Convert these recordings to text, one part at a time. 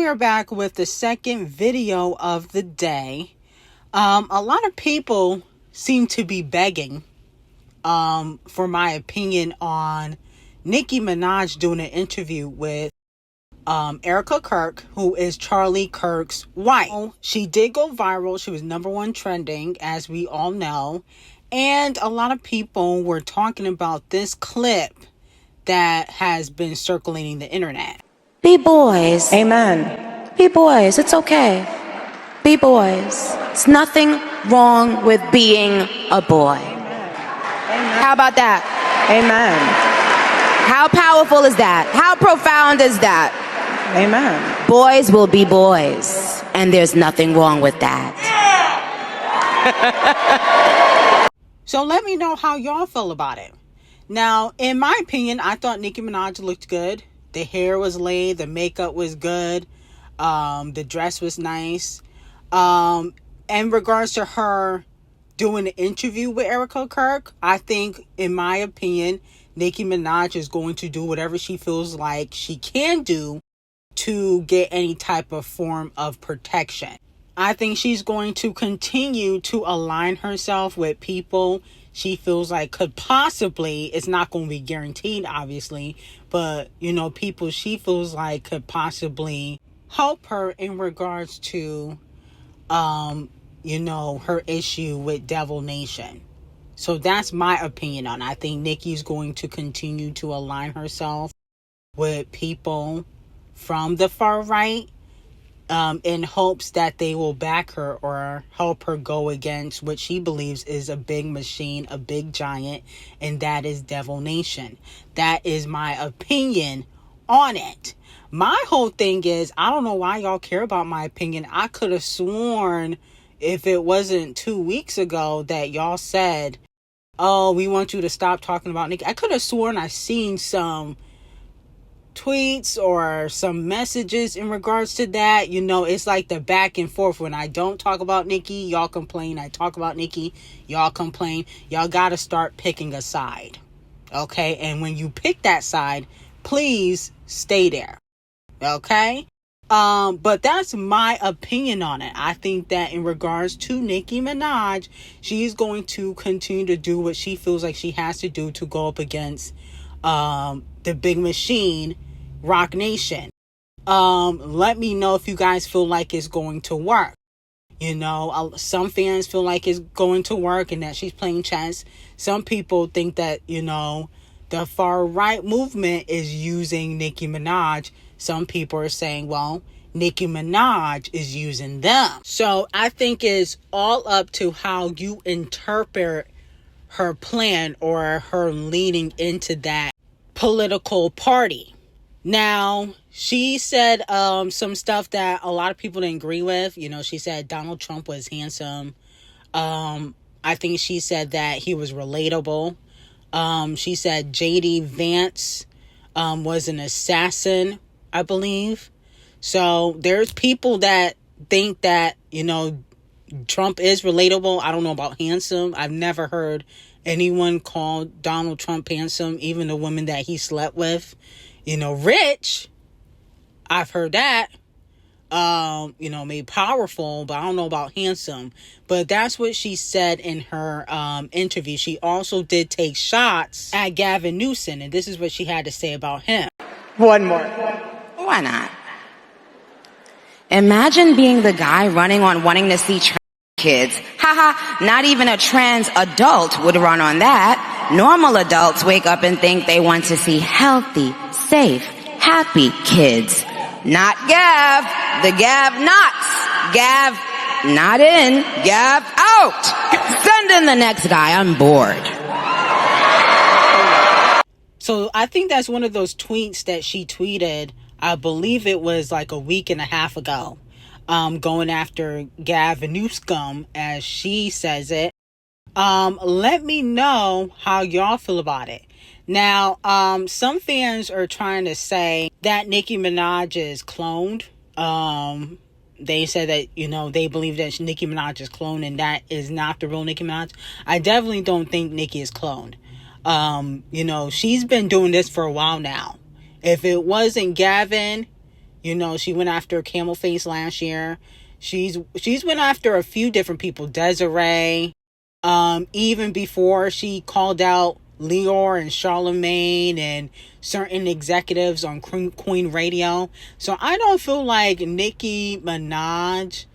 we are back with the second video of the day. A lot of people seem to be begging for my opinion on Nicki Minaj doing an interview with Erica Kirk, who is Charlie Kirk's wife. She did go viral. She was #1 trending, as we all know. And a lot of people were talking about this clip that has been circulating the internet. Be boys. Amen. Be boys. It's okay. Be boys. It's nothing wrong with being a boy. Amen. How about that? Amen. How powerful is that? How profound is that? Amen. Boys will be boys, and there's nothing wrong with that. So let me know how y'all feel about it. Now, in my opinion, I thought Nicki Minaj looked good. The hair was laid, the makeup was good, the dress was nice. In regards to her doing an interview with Erica Kirk, I think, in my opinion, Nicki Minaj is going to do whatever she feels like she can do to get any type of form of protection. I think she's going to continue to align herself with people she feels like could possibly, it's not going to be guaranteed, obviously, but, people she feels like could possibly help her in regards to, her issue with Devil Nation. So that's my opinion on it. I think Nicki's going to continue to align herself with people from the far right, in hopes that they will back her or help her go against what she believes is a big machine, a big giant, and that is Devil Nation. That is my opinion on it. My whole thing is, I don't know why y'all care about my opinion. I could have sworn, if it wasn't 2 weeks ago, that y'all said, oh, we want you to stop talking about Nicki. I could have sworn I seen some tweets or some messages in regards to that. It's like the back and forth. When I don't talk about Nicki, y'all complain. I talk about Nicki, y'all complain. Y'all gotta start picking a side, okay? And when you pick that side, please stay there, okay? But that's my opinion on it. I think that in regards to Nicki Minaj, she's going to continue to do what she feels like she has to do to go up against the big machine, Rock Nation. Let me know if you guys feel like it's going to work. Some fans feel like it's going to work and that she's playing chess. Some people think that, the far right movement is using Nicki Minaj. Some people are saying, well, Nicki Minaj is using them. So I think it's all up to how you interpret her plan or her leading into that political party. Now, she said some stuff that a lot of people didn't agree with. She said Donald Trump was handsome. I think she said that he was relatable. She said J.D. Vance was an assassin, I believe. So there's people that think that, Trump is relatable. I don't know about handsome. I've never heard anyone call Donald Trump handsome, even the women that he slept with. Rich, I've heard that. Maybe powerful, but I don't know about handsome. But that's what she said in her interview. She also did take shots at Gavin Newsom, and this is what she had to say about him. One more. Why not? Imagine being the guy running on wanting to see trans kids. Haha, not even a trans adult would run on that. Normal adults wake up and think they want to see healthy, safe, happy kids. Not Gav. The Gav nots. Gav not in. Gav out. Send in the next guy. I'm bored. So I think that's one of those tweets that she tweeted. I believe it was like a week and a half ago. Going after Gavin Newsom, as she says it. Let me know how y'all feel about it. Now, some fans are trying to say that Nicki Minaj is cloned. They said that, they believe that Nicki Minaj is cloned and that is not the real Nicki Minaj. I definitely don't think Nicki is cloned. She's been doing this for a while now. If it wasn't Gavin, You know, she went after Camel Face last year. She's went after a few different people. Desiree. Even before she called out Leor and Charlemagne and certain executives on Queen Radio. So I don't feel like Nicki Minaj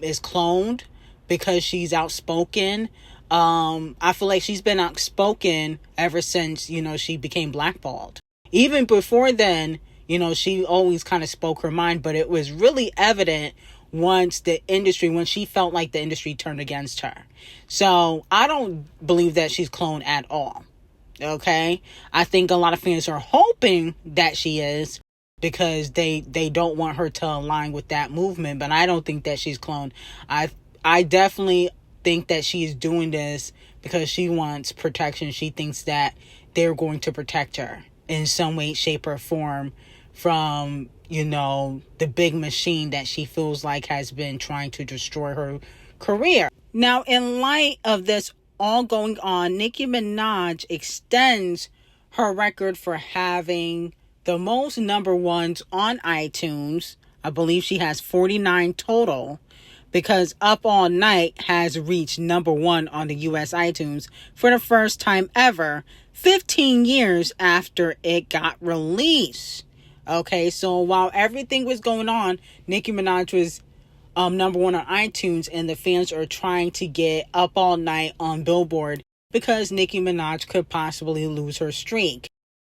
is cloned because she's outspoken. I feel like she's been outspoken ever since, you know, she became blackballed. Even before then, you know, she always kind of spoke her mind, but it was really evident when she felt like the industry turned against her. So I don't believe that she's cloned at all. Okay? I think a lot of fans are hoping that she is because they don't want her to align with that movement, but I don't think that she's cloned. I definitely think that she is doing this because she wants protection. She thinks that they're going to protect her in some way, shape, or form from, you know, the big machine that she feels like has been trying to destroy her career. Now, in light of this all going on, Nicki Minaj extends her record for having the most number ones on iTunes. I believe she has 49 total, because Up All Night has reached number one on the US iTunes for the first time ever, 15 years after it got released. Okay, so while everything was going on, Nicki Minaj was number one on iTunes, and the fans are trying to get Up All Night on Billboard because Nicki Minaj could possibly lose her streak.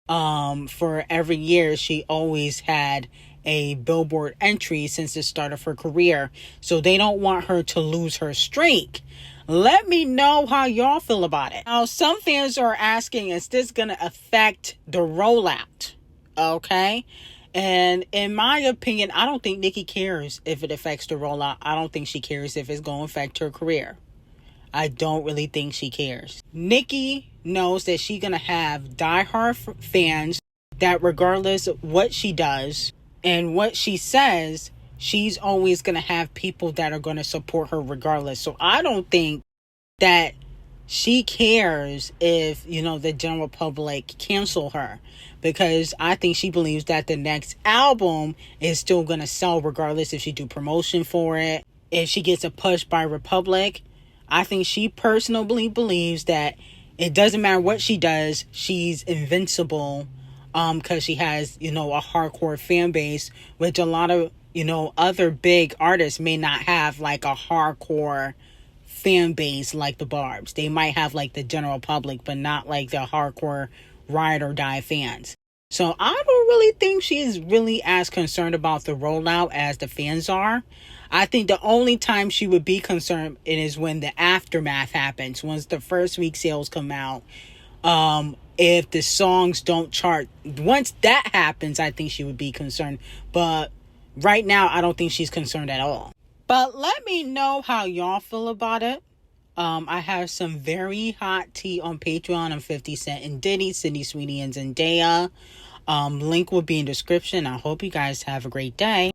For every year, she always had a Billboard entry since the start of her career. So they don't want her to lose her streak. Let me know how y'all feel about it. Now, some fans are asking, is this going to affect the rollout? Okay. And in my opinion, I don't think Nicki cares if it affects the rollout. I don't think she cares if it's going to affect her career. I don't really think she cares. Nicki knows that she's going to have diehard fans that regardless of what she does and what she says, she's always going to have people that are going to support her regardless. So I don't think that she cares if, you know, the general public cancel her, because I think she believes that the next album is still going to sell regardless if she do promotion for it. If she gets a push by Republic, I think she personally believes that it doesn't matter what she does, she's invincible, because she has, you know, a hardcore fan base, which a lot of, you know, other big artists may not have like a hardcore fan base like the Barbs. They might have like the general public, but not like the hardcore ride or die fans. So I don't really think she's really as concerned about the rollout as the fans are. I think the only time she would be concerned is when the aftermath happens. Once the first week sales come out, if the songs don't chart, once that happens, I think she would be concerned. But right now, I don't think she's concerned at all. But let me know how y'all feel about it. I have some very hot tea on Patreon on 50 Cent and Diddy, Sydney Sweeney, and Zendaya. Link will be in description. I hope you guys have a great day.